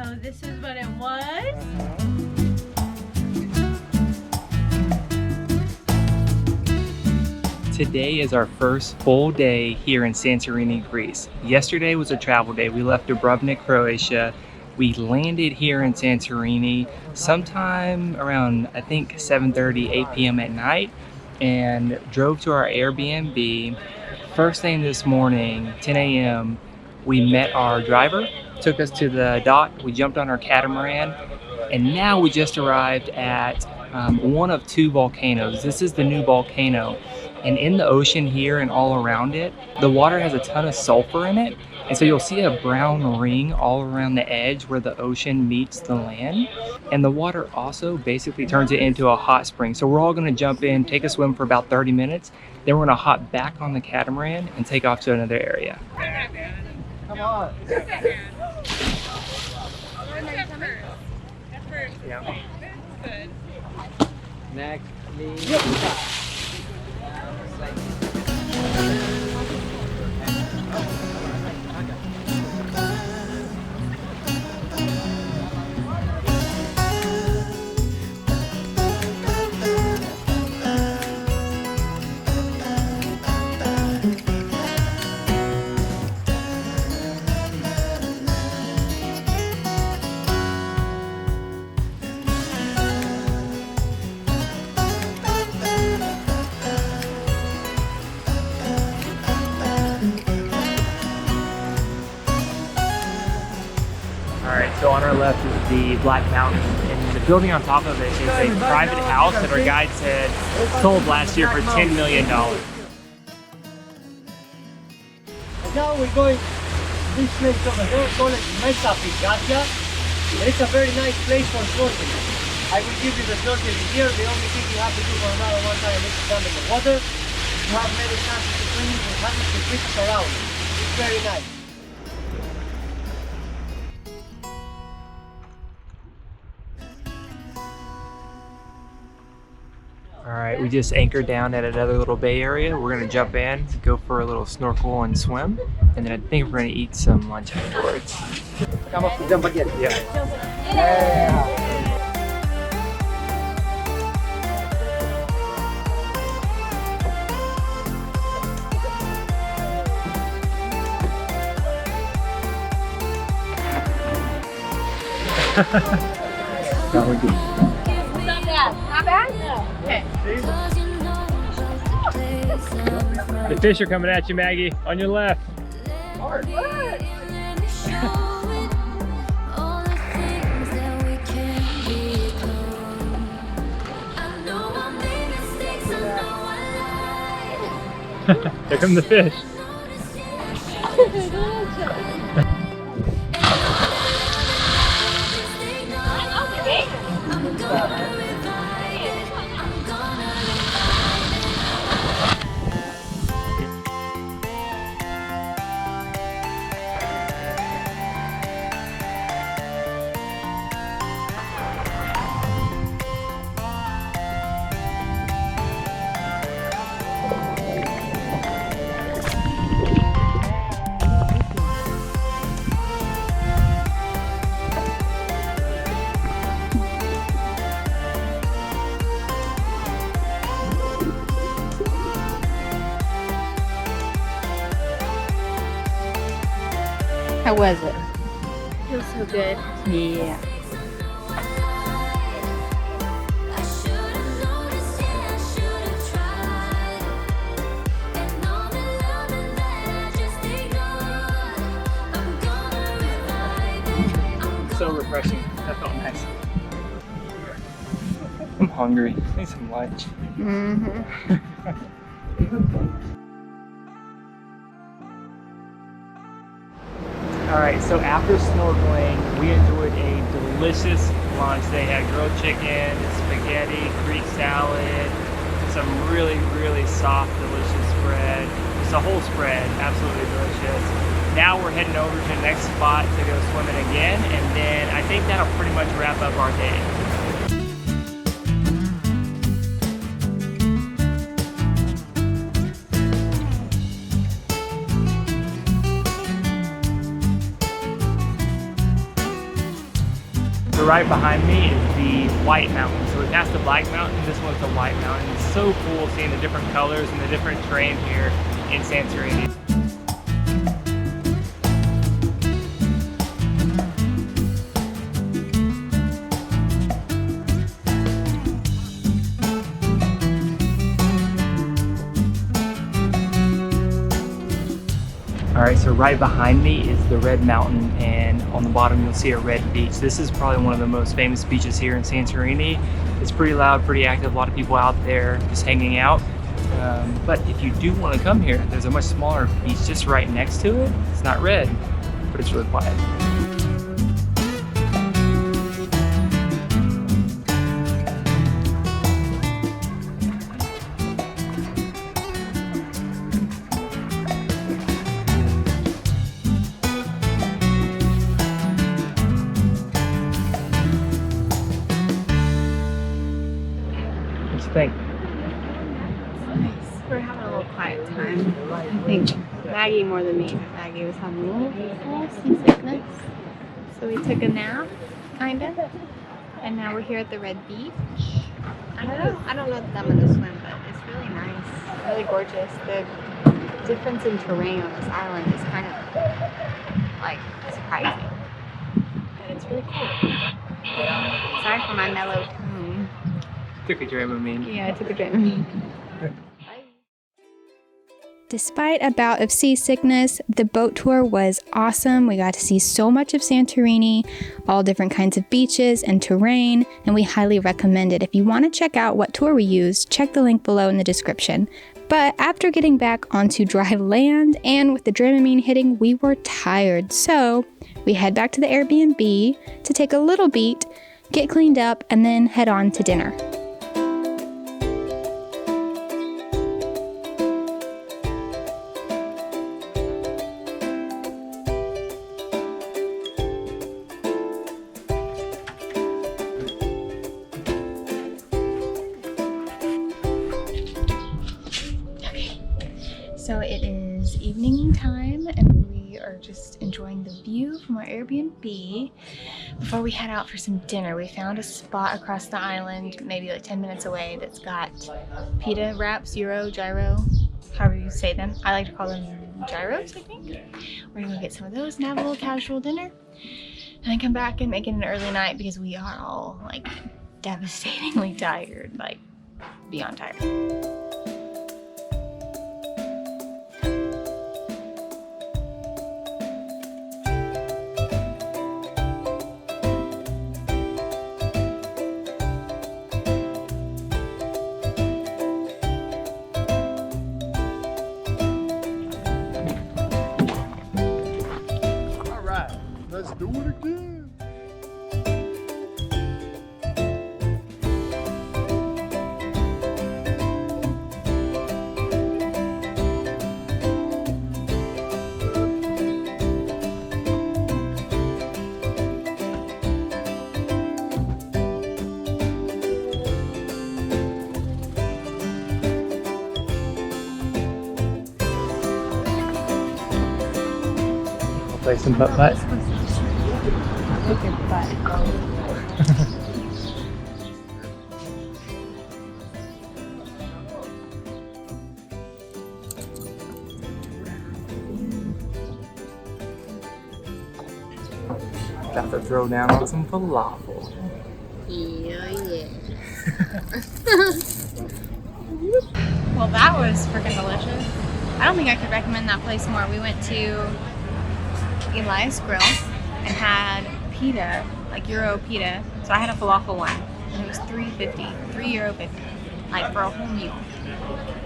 So this is what it was. Today is our first full day here in Santorini, Greece. Yesterday was a travel day. We left Dubrovnik, Croatia. We landed here in Santorini sometime around, I think, 7:30, 8 p.m. at night, and drove to our Airbnb. First thing this morning, 10 a.m., we met our driver, took us to the dock, we jumped on our catamaran, and now we just arrived at one of two volcanoes. This is the new volcano. And in the ocean here and all around it, the water has a ton of sulphur in it. And so you'll see a brown ring all around the edge where the ocean meets the land. And the water also basically turns it into a hot spring. So we're all gonna jump in, take a swim for about 30 minutes. Then we're gonna hop back on the catamaran and take off to another area. Come on. Yeah. Next, please. So on our left is the Black Mountain, and the building on top of it is a private house that our guide said sold last year for $10 million. Now we're going this place over here, called Mesa Picatia. It's a very nice place for snorkeling. I will give you the snorkeling here. The only thing you have to do for another one time is to jump in the water. You have many chances to swim with hundreds of fishes around. It's very nice. All right, we just anchored down at another little bay area. We're gonna jump in, go for a little snorkel and swim, and then I think we're gonna eat some lunch afterwards. Come up, jump again. Yeah. That was good. Not bad? Okay. The fish are coming at you, Maggie, on your left. Here come the fish. How was it? It was so good. Yeah. So refreshing. That felt nice. I'm hungry. I need some lunch. All right, so after snorkeling, we enjoyed a delicious lunch. They had grilled chicken, spaghetti, Greek salad, some really, really soft, delicious spread. Just a whole spread, absolutely delicious. Now we're heading over to the next spot to go swimming again, and then I think that'll pretty much wrap up our day. So right behind me is the White Mountain. So we passed the Black Mountain, this one's the White Mountain. It's so cool seeing the different colors and the different terrain here in Santorini. Alright, so right behind me is the Red Mountain, and on the bottom you'll see a red beach. This is probably one of the most famous beaches here in Santorini. It's pretty loud, pretty active, a lot of people out there just hanging out. But if you do want to come here, there's a much smaller beach just right next to it. It's not red, but it's really quiet. Think. Nice. We're having a little quiet time. I think Maggie more than me. Maggie was having a little seasickness. So we took a nap, kind of. And now we're here at the Red Beach. I don't know that I'm going to swim, but it's really nice. Really gorgeous. The difference in terrain on this island is kind of like surprising. And it's really cool. Sorry for my mellow tone. Took a drink with me. Yeah, I took a drink with me. Despite a bout of seasickness, the boat tour was awesome. We got to see so much of Santorini, all different kinds of beaches and terrain, and we highly recommend it. If you want to check out what tour we used, check the link below in the description. But after getting back onto dry land and with the Dramamine hitting, we were tired. So we head back to the Airbnb to take a little beat, get cleaned up, and then head on to dinner. So it is evening time and we are just enjoying the view from our Airbnb before we head out for some dinner. We found a spot across the island, maybe like 10 minutes away, that's got pita wraps, gyro, however you say them. I like to call them gyros, I think. We're gonna go get some of those and have a little casual dinner and then come back and make it an early night because we are all like devastatingly tired, like beyond tired. Let's do it again. Play some putt-putt. Look at butt. Got to throw down on some falafel. Yeah. Well, that was freaking delicious. I don't think I could recommend that place more. We went to Elias Grill and had pita, like Euro pita. So I had a falafel one, and it was €3.50, like for a whole meal.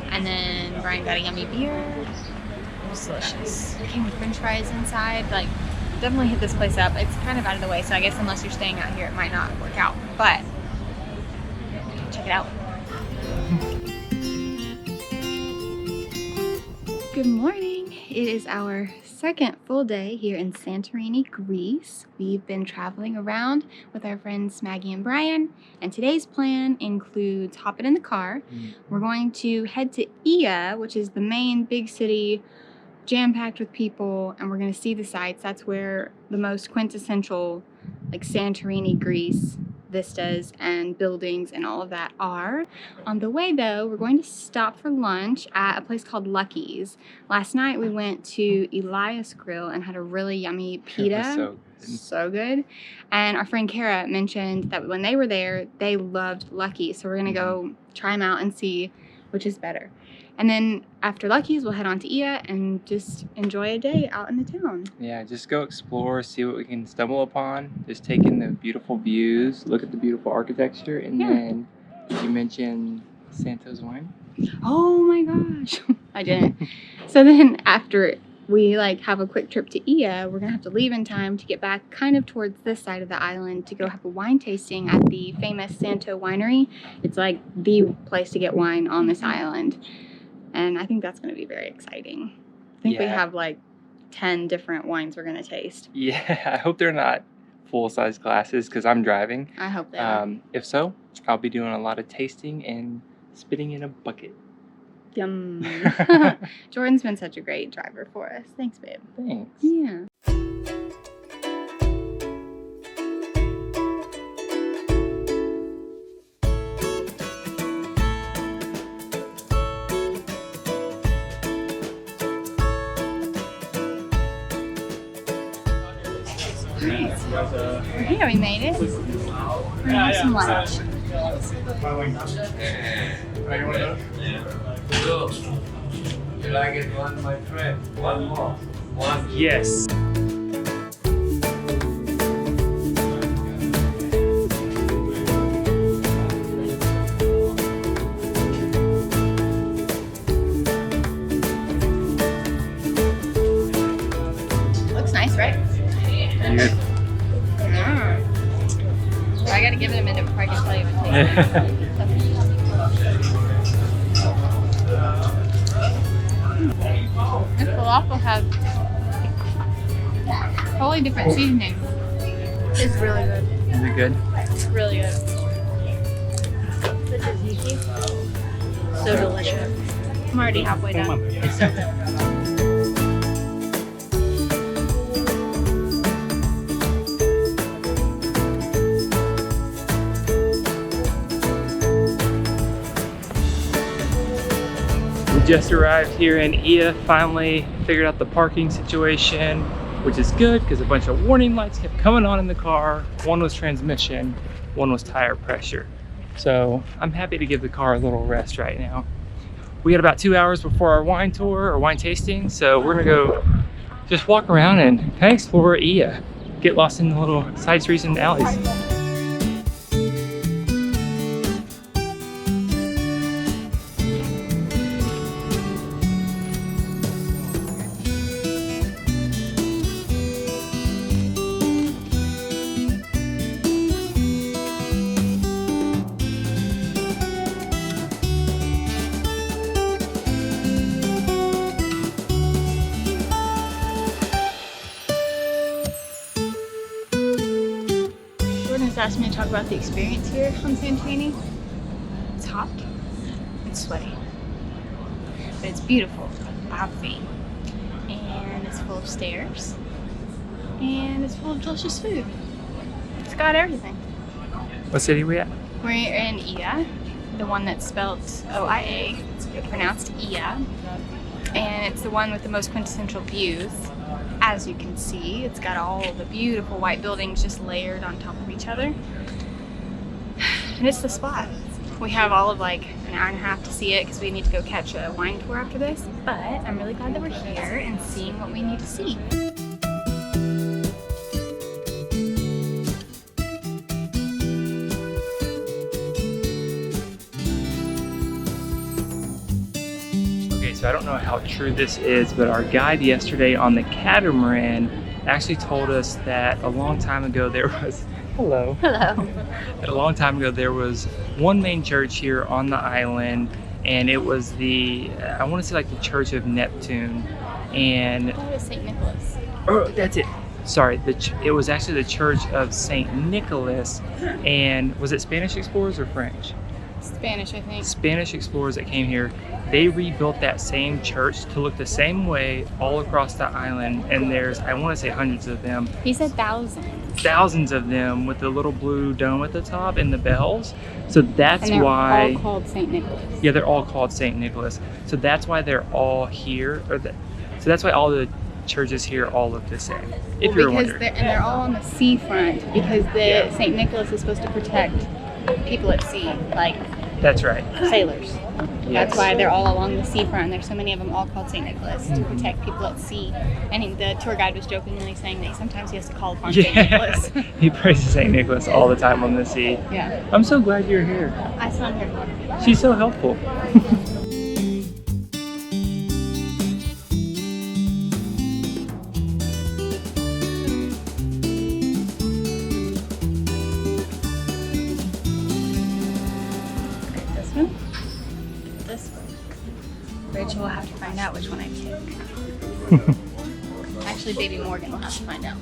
And then Brian got a yummy beer. It was delicious. It came with French fries inside. Like, definitely hit this place up. It's kind of out of the way, so I guess unless you're staying out here, it might not work out. But check it out. Good morning. It is our second full day here in Santorini, Greece. We've been traveling around with our friends Maggie and Brian, and today's plan includes hopping in the car. We're going to head to Oia, which is the main big city, jam-packed with people, and we're going to see the sights. That's where the most quintessential like Santorini, Greece, vistas and buildings and all of that are. On the way though, we're going to stop for lunch at a place called Lucky's. Last night we went to Elias Grill and had a really yummy pita. So good. And our friend Kara mentioned that when they were there, they loved Lucky's. So we're gonna go try them out and see which is better. And then after Lucky's, we'll head on to Oia and just enjoy a day out in the town. Yeah, just go explore, see what we can stumble upon. Just take in the beautiful views, look at the beautiful architecture, and then you mentioned Santo's wine. Oh my gosh, I didn't. So then after we like have a quick trip to Oia, we're gonna have to leave in time to get back kind of towards this side of the island to go have a wine tasting at the famous Santo winery. It's like the place to get wine on this island. And I think that's going to be very exciting. I think we have like 10 different wines we're going to taste. Yeah, I hope they're not full-size glasses because I'm driving. I hope they are. If so, I'll be doing a lot of tasting and spitting in a bucket. Yum. Jordan's been such a great driver for us. Thanks, babe. Thanks. Yeah. Yeah, we made it. We're gonna have some lunch. You like it one, my friend? One more. One. Yes. Looks nice, right? Good. I gotta give it a minute before I can tell you what it tastes like. This falafel has totally different seasoning. It's really good. Is it good? It's really good. The tzatziki. So delicious. I'm already halfway done. It's so good. Just arrived here in Oia, finally figured out the parking situation, which is good because a bunch of warning lights kept coming on in the car. One was transmission, one was tire pressure. So I'm happy to give the car a little rest right now. We got about 2 hours before our wine tour or wine tasting, so we're gonna go just walk around and kind of explore Oia, get lost in the little side streets and alleys. Asked me to talk about the experience here on Santorini. It's hot, it's sweaty, but it's beautiful, obviously, and it's full of stairs, and it's full of delicious food. It's got everything. What city are we at? We're in Oia, the one that's spelled O-I-A, it's pronounced Oia, and it's the one with the most quintessential views. As you can see, it's got all the beautiful white buildings just layered on top of each other. And it's the spot. We have all of like an hour and a half to see it because we need to go catch a wine tour after this. But I'm really glad that we're here and seeing what we need to see. So I don't know how true this is, but our guide yesterday on the Catamaran actually told us that a long time ago there was, hello. That a long time ago there was one main church here on the island, and it was the, I want to say like the Church of Neptune, and Oh, it's St. Nicholas. oh, that's it. Sorry, it was actually the Church of St. Nicholas, and was it Spanish explorers or French? Spanish, I think. Spanish explorers that came here. They rebuilt that same church to look the same way all across the island, and there's, I want to say hundreds of them. He said thousands. Thousands of them with the little blue dome at the top and the bells. So that's And they're why all called St. Nicholas. Yeah, they're all called St. Nicholas. So that's why they're all here, so that's why all the churches here all look the same. If you're wondering. They're all on the seafront because the St. Nicholas is supposed to protect people at sea, like That's right. sailors. Yes. That's why they're all along the seafront. There's so many of them all called St. Nicholas to protect people at sea. And the tour guide was jokingly saying that sometimes he has to call upon St. Nicholas. He prays to St. Nicholas all the time on the sea. Yeah. I'm so glad you're here. I saw him here. She's so helpful. This one? This one. Rachel will have to find out which one I pick. Actually, baby Morgan will have to find out.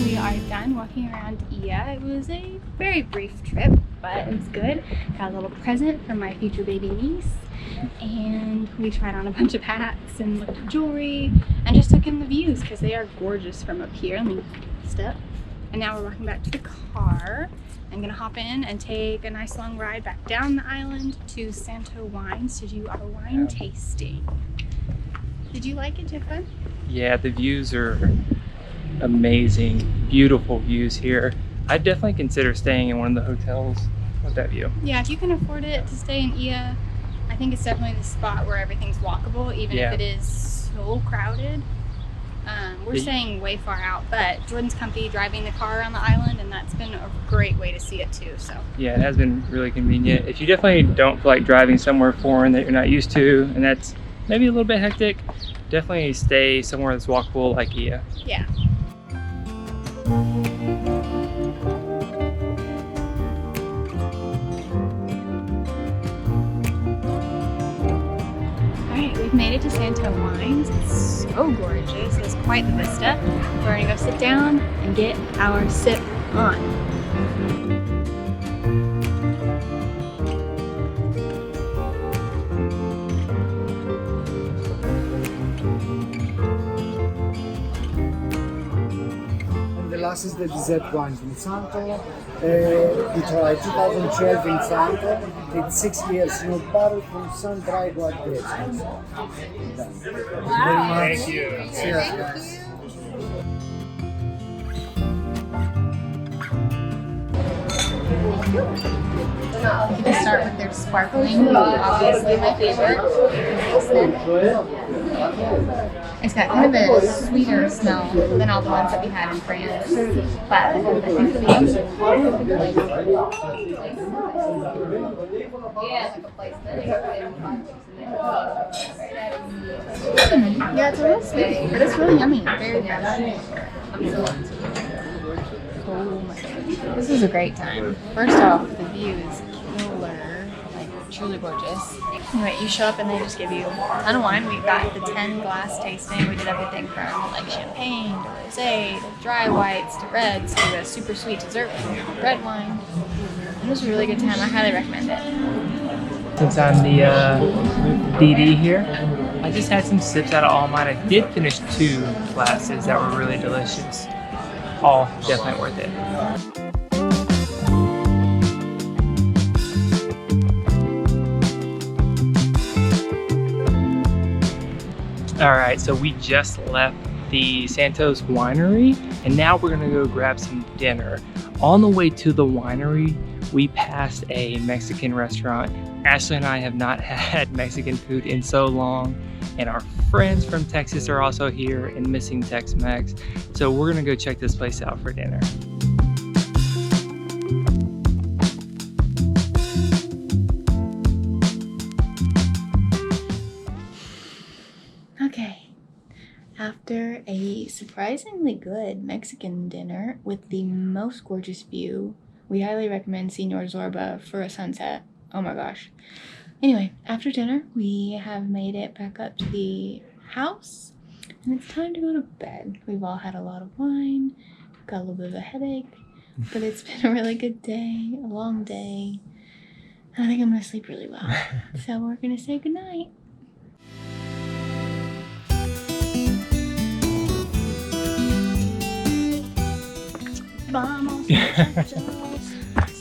We are done walking around Oia. It was a very brief trip, but it was good. Got a little present from my future baby niece. And we tried on a bunch of hats and looked at jewelry and just took in the views because they are gorgeous from up here. Let me step. And now we're walking back to the car. I'm gonna hop in and take a nice long ride back down the island to Santo Wines to do our wine tasting. Did you like it? Did you have fun? Yeah, the views are amazing. Beautiful views here. I'd definitely consider staying in one of the hotels with that view. Yeah, if you can afford it to stay in Oia, I think it's definitely the spot where everything's walkable, even if it is so crowded. We're staying way far out, but Jordan's comfy driving the car around the island, and that's been a great way to see it too. So Yeah, it has been really convenient. If you definitely don't feel like driving somewhere foreign that you're not used to, and that's maybe a little bit hectic, definitely stay somewhere that's walkable like Oia. yeah. Alright, we've made it to Santo Wines. It's so gorgeous. It's quite the vista. We're gonna go sit down and get our sip on. The last is the dessert wine from Santo. We tried 2012 in Santo. It's 6 years in a barrel from sun-dried white grapes. Thank you very much. Thank you. Cheers, guys. I'm gonna start with their sparkling, obviously my favorite. It's got kind of a sweeter smell than all the ones that we had in France, but I think it'll be yeah, it's a little sweet, but it's really yummy. Very fresh. Oh my god. This is a great time. First off, the view is killer. Like, truly gorgeous. Anyway, you show up and they just give you a ton of wine. We got the 10 glass tasting. We did everything from like champagne to rosé to dry whites to reds to a super sweet dessert red wine. It was a really good time. I highly recommend it. Since I'm the DD here, I just had some sips out of all mine. I did finish 2 glasses that were really delicious. All definitely worth it. All right, so we just left the Santos winery and now we're gonna go grab some dinner. On the way to the winery, we passed a Mexican restaurant. Ashley and I have not had Mexican food in so long, and our friends from Texas are also here and missing Tex-Mex. So we're gonna go check this place out for dinner. Okay. After a surprisingly good Mexican dinner with the most gorgeous view, we highly recommend Señor Zorba for a sunset. Oh my gosh. Anyway, after dinner, we have made it back up to the house, and it's time to go to bed. We've all had a lot of wine, got a little bit of a headache, but it's been a really good day, a long day. I think I'm gonna sleep really well. So we're gonna say goodnight.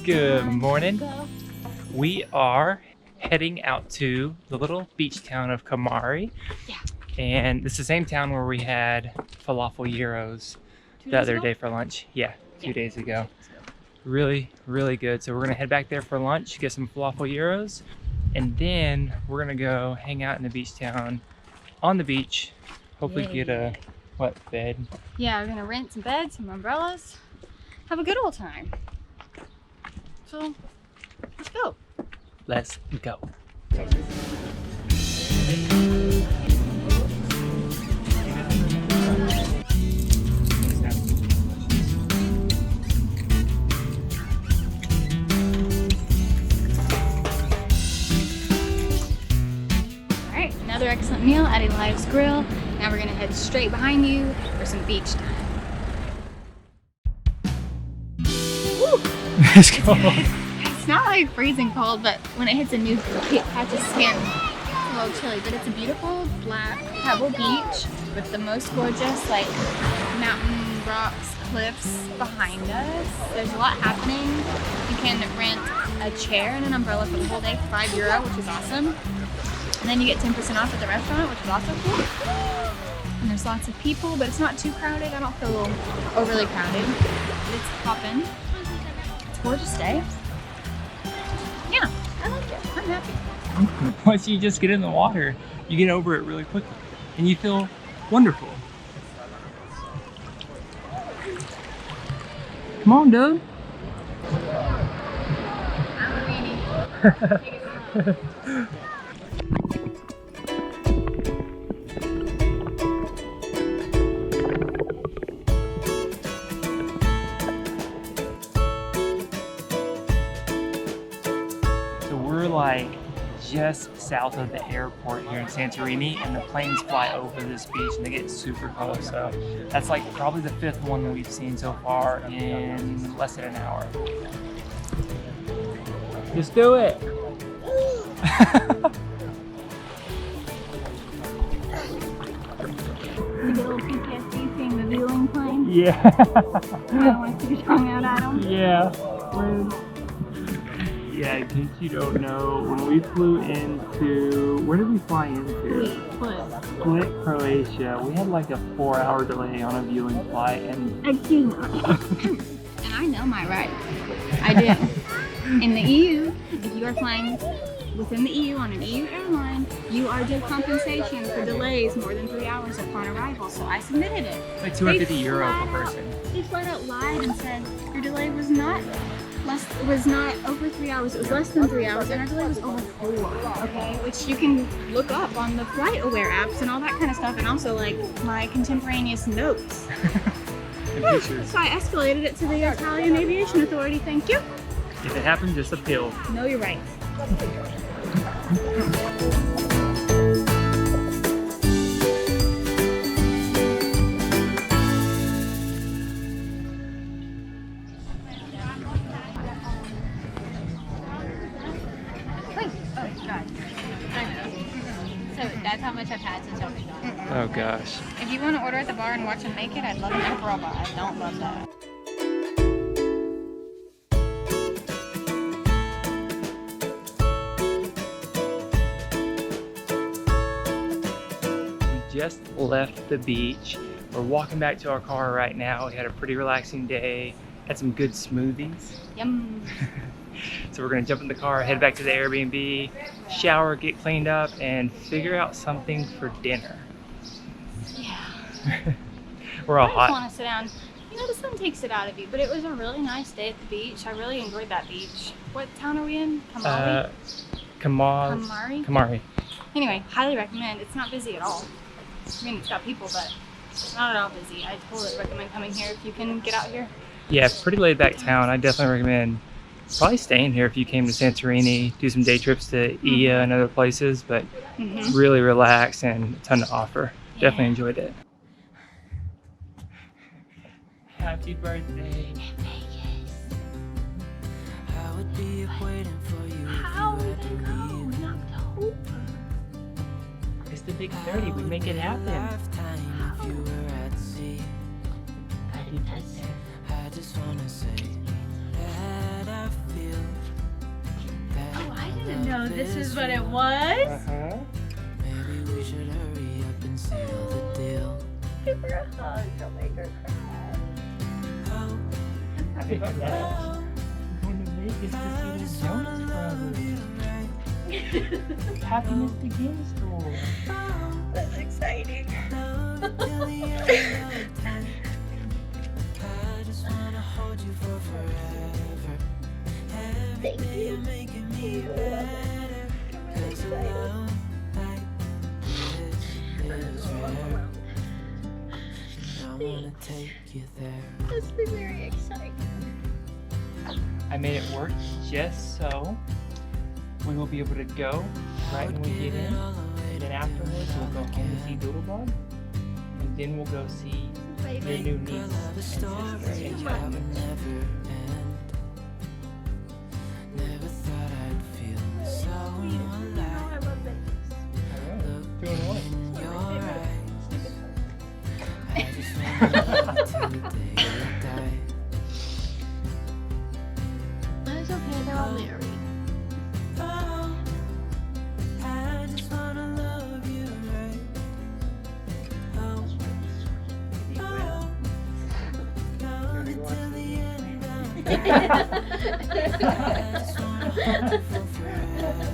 Good morning. We are heading out to the little beach town of Kamari. Yeah. And it's the same town where we had falafel gyros the other day for lunch. Yeah, 2 days ago. Really, really good. So we're gonna head back there for lunch, get some falafel gyros, and then we're gonna go hang out in the beach town on the beach. Hopefully get a, bed? Yeah, we're gonna rent some beds, some umbrellas, have a good old time. So, let's go. Let's go. Alright, another excellent meal at Elias Grill. Now we're gonna head straight behind you for some beach time. Let's go. It's not like freezing cold, but when it hits a new patch of skin, it's a little chilly. But it's a beautiful black pebble beach with the most gorgeous like mountain rocks, cliffs behind us. There's a lot happening. You can rent a chair and an umbrella for the whole day for €5, which is awesome. And then you get 10% off at the restaurant, which is also cool. And there's lots of people, but it's not too crowded. I don't feel overly crowded, but it's poppin'. Gorgeous day. Yeah, I like it. I'm happy. Once you just get in the water, you get over it really quickly and you feel wonderful. Come on, dude. I'm ready. Like just south of the airport here in Santorini, and the planes fly over this beach and they get super close. So that's like probably the 5th one that we've seen so far in less than an hour. Just do it. The good old PTSD seeing the Vueling plane. Yeah. I don't want to stick your tongue out at them. Yeah. Rude. Yeah, in case you don't know, when we flew into, where did we fly into? Split, Croatia. We had like a 4-hour delay on a Vueling flight, and Excuse me. And I know my rights. I do. In the EU, if you are flying within the EU on an EU airline, you are due compensation for delays more than 3 hours upon arrival. So I submitted it. like €250 per person. They flat out lied and said your delay was not over 3 hours. It was less than 3 hours, and our delay was over 4. Okay, which you can look up on the flight aware apps and all that kind of stuff, and also like my contemporaneous notes. So I escalated it to the Italian Aviation Authority. Thank you. If it happens, just appeal. Know your rights. That's how much I've had since I've been gone. Oh gosh. If you want to order at the bar and watch them make it, I'd love an Emperor, but I don't love that. We just left the beach. We're walking back to our car right now. We had a pretty relaxing day. Had some good smoothies. Yum. So we're gonna jump in the car, head back to the Airbnb, shower, get cleaned up, and figure out something for dinner. Yeah. We're all I just hot. want to sit down. You know, the sun takes it out of you, but it was a really nice day at the beach. I really enjoyed that beach. What town are we in? Kamari? Kamari. Anyway, highly recommend. It's not busy at all. I mean, it's got people, but it's not at all busy. I totally recommend coming here if you can get out here. Yeah, pretty laid back town. I definitely recommend Probably staying here if you came to Santorini, do some day trips to Oia and other places, but really relaxed and a ton to offer. Definitely enjoyed it. Happy birthday. How would you go in October? It's the big 30. We make it happen. Happy birthday. Oh, I didn't know this is what it was. Maybe we should hurry up and seal the deal. Give her a hug. Don't make her cry. Happy birthday. We're going to Vegas to see the Jonas Brothers. Happiness begins tour. That's exciting. Thank you. I'm excited. This is very exciting. I made it work just so we will be able to go right when we get in. And then afterwards we'll go home to see Doodlebug. And then we'll go see their new niece and sister in China. Never thought I'd feel so alive. Doing what? I just wanna live till the day I die. It's okay, they're all married. I just wanna love you right. Love it till the end of the day. I just wanna hold you for forever.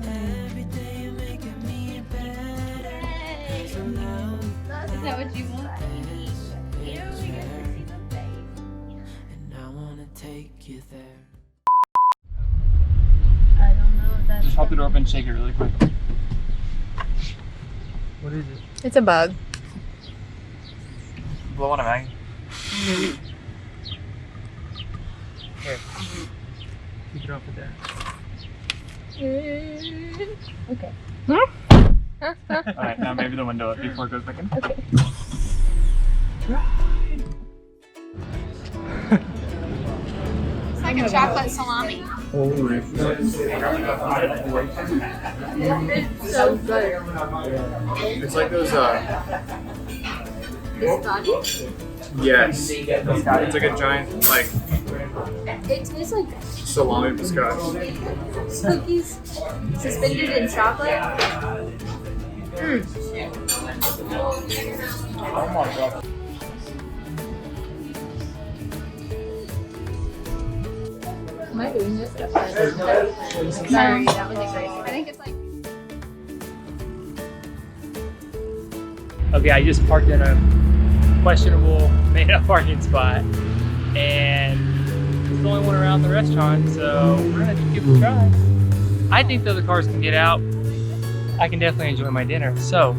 Every day you're making me better. There's a love Is that what you want? You know, we get to see the face. and I wanna take you there. I don't know if that's. Just pop the door open and shake it really quick. What is it? It's a bug. Blow on it, Maggie. Here. Keep it open there. Okay. Alright, now maybe the window before it goes back in. Okay. It's like a chocolate salami. It's so good. It's like those, Biscotti? yes. It's like a giant, like, It tastes like salami biscotti. cookies suspended in chocolate. Oh my god. Am I doing this? Sorry, that was crazy. I think it's like. Okay, I just parked in a questionable made up parking spot and it's the only one around the restaurant, so we're gonna have to give it a try. I think the other cars can get out. I can definitely enjoy my dinner, so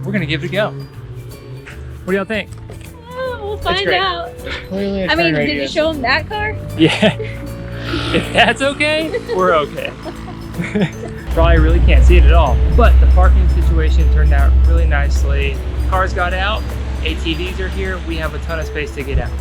we're gonna give it a go. What do y'all think? Oh, we'll find great. out. Clearly I mean, did you show him that car? Yeah. If that's okay, we're okay. Probably really can't see it at all. But the parking situation turned out really nicely. Cars got out, ATVs are here, we have a ton of space to get out.